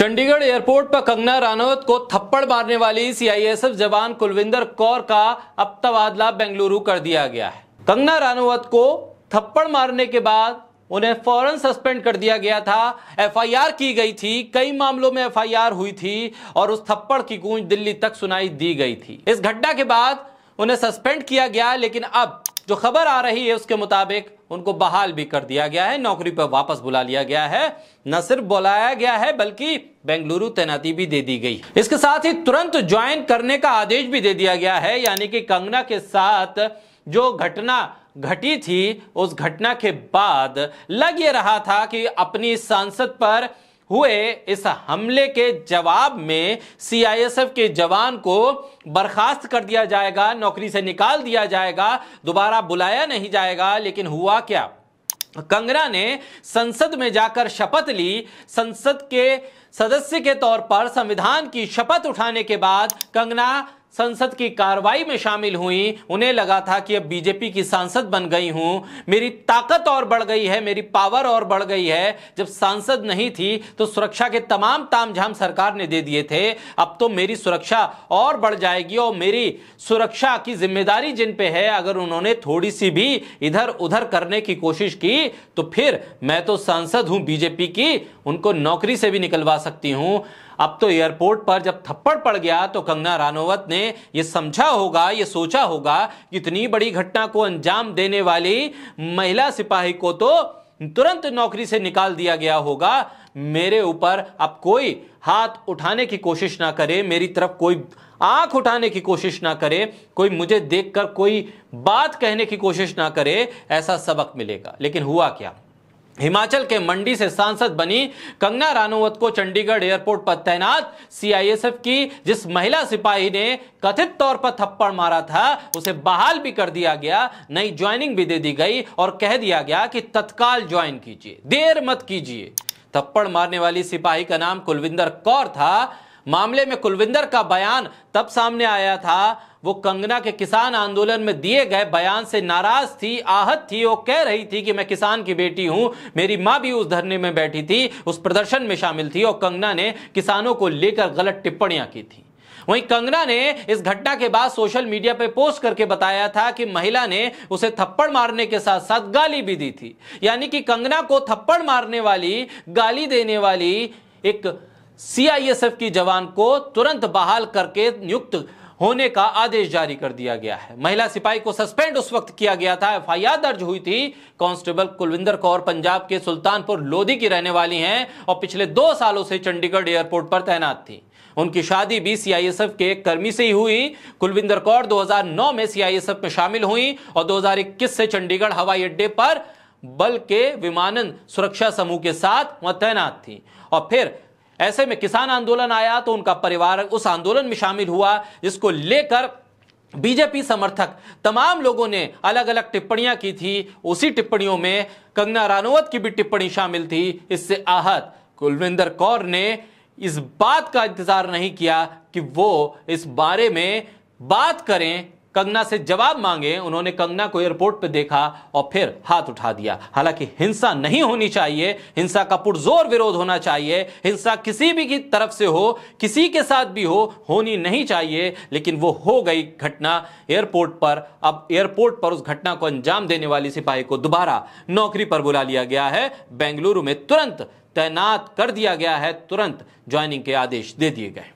Chandigarh airport पर कंगना रनौत को थप्पड़ मारने वाली सीआईएसएफ जवान कुलविंदर कौर का अब तबादला बेंगलुरु कर दिया गया है। कंगना रनौत को थप्पड़ मारने के बाद उन्हें फौरन सस्पेंड कर दिया गया था। एफआईआर की गई थी, कई मामलों में एफआईआर हुई थी और उस थप्पड़ की गूंज दिल्ली तक सुनाई दी गई थी। इस घटना के बाद उन्हें सस्पेंड किया गया, लेकिन अब जो खबर आ रही है उसके मुताबिक उनको बहाल भी कर दिया गया है, नौकरी पर वापस बुला लिया गया है। न सिर्फ बुलाया गया है बल्कि बेंगलुरु तैनाती भी दे दी गई। इसके साथ ही तुरंत ज्वाइन करने का आदेश भी दे दिया गया है, यानी कि कंगना के साथ जो घटना घटी थी उस घटना के बाद लग ये रहा था कि अपनी सांसद पर हुए इस हमले के जवाब में सीआईएसएफ के जवान को बर्खास्त कर दिया जाएगा, नौकरी से निकाल दिया जाएगा, दोबारा बुलाया नहीं जाएगा। लेकिन हुआ क्या? कंगना ने संसद में जाकर शपथ ली। संसद के सदस्य के तौर पर संविधान की शपथ उठाने के बाद कंगना संसद की कार्रवाई में शामिल हुई। उन्हें लगा था कि अब बीजेपी की सांसद बन गई हूं, मेरी ताकत और बढ़ गई है, मेरी पावर और बढ़ गई है। जब सांसद नहीं थी तो सुरक्षा के तमाम तामझाम सरकार ने दे दिए थे, अब तो मेरी सुरक्षा और बढ़ जाएगी और मेरी सुरक्षा की जिम्मेदारी जिन पे है, अगर उन्होंने थोड़ी सी भी इधर उधर करने की कोशिश की तो फिर मैं तो सांसद हूं बीजेपी की, उनको नौकरी से भी निकलवा सकती हूं। अब तो एयरपोर्ट पर जब थप्पड़ पड़ गया तो कंगना रनौत ने यह समझा होगा, यह सोचा होगा कि इतनी बड़ी घटना को अंजाम देने वाली महिला सिपाही को तो तुरंत नौकरी से निकाल दिया गया होगा। मेरे ऊपर अब कोई हाथ उठाने की कोशिश ना करे, मेरी तरफ कोई आंख उठाने की कोशिश ना करे, कोई मुझे देखकर कोई बात कहने की कोशिश ना करे, ऐसा सबक मिलेगा। लेकिन हुआ क्या? हिमाचल के मंडी से सांसद बनी कंगना रनौत को चंडीगढ़ एयरपोर्ट पर तैनात सीआईएसएफ की जिस महिला सिपाही ने कथित तौर पर थप्पड़ मारा था उसे बहाल भी कर दिया गया, नई ज्वाइनिंग भी दे दी गई और कह दिया गया कि तत्काल ज्वाइन कीजिए, देर मत कीजिए। थप्पड़ मारने वाली सिपाही का नाम कुलविंदर कौर था। मामले में कुलविंदर का बयान तब सामने आया था, वो कंगना के किसान आंदोलन में दिए गए बयान से नाराज थी, आहत थी। वो कह रही थी कि मैं किसान की बेटी हूं, मेरी मां भी उस धरने में बैठी थी, उस प्रदर्शन में शामिल थी और कंगना ने किसानों को लेकर गलत टिप्पणियां की थी। वहीं कंगना ने इस घटना के बाद सोशल मीडिया पर पोस्ट करके बताया था कि महिला ने उसे थप्पड़ मारने के साथ साथ गाली भी दी थी। यानी कि कंगना को थप्पड़ मारने वाली, गाली देने वाली एक सीआईएसएफ की जवान को तुरंत बहाल करके नियुक्त होने का आदेश जारी कर दिया गया है। महिला सिपाही को सस्पेंड उस वक्त किया गया था, एफआईआर दर्ज हुई थी। कांस्टेबल कुलविंदर कौर पंजाब के सुल्तानपुर लोधी की रहने वाली हैं और पिछले 2 सालों से चंडीगढ़ एयरपोर्ट पर तैनात थी। उनकी शादी भी सीआईएसएफ के एक कर्मी से ही हुई। कुलविंदर कौर 2009 में सीआईएसएफ में शामिल हुई और 2021 से चंडीगढ़ हवाई अड्डे पर बल के विमानन सुरक्षा समूह के साथ वहां तैनात थी। और फिर ऐसे में किसान आंदोलन आया तो उनका परिवार उस आंदोलन में शामिल हुआ, जिसको लेकर बीजेपी समर्थक तमाम लोगों ने अलग अलग टिप्पणियां की थी। उसी टिप्पणियों में कंगना रनौत की भी टिप्पणी शामिल थी। इससे आहत कुलविंदर कौर ने इस बात का इंतजार नहीं किया कि वो इस बारे में बात करें, कंगना से जवाब मांगे। उन्होंने कंगना को एयरपोर्ट पे देखा और फिर हाथ उठा दिया। हालांकि हिंसा नहीं होनी चाहिए, हिंसा का पुरजोर विरोध होना चाहिए। हिंसा किसी भी की तरफ से हो, किसी के साथ भी हो, होनी नहीं चाहिए। लेकिन वो हो गई घटना एयरपोर्ट पर। अब एयरपोर्ट पर उस घटना को अंजाम देने वाली सिपाही को दोबारा नौकरी पर बुला लिया गया है, बेंगलुरु में तुरंत तैनात कर दिया गया है, तुरंत ज्वाइनिंग के आदेश दे दिए गए।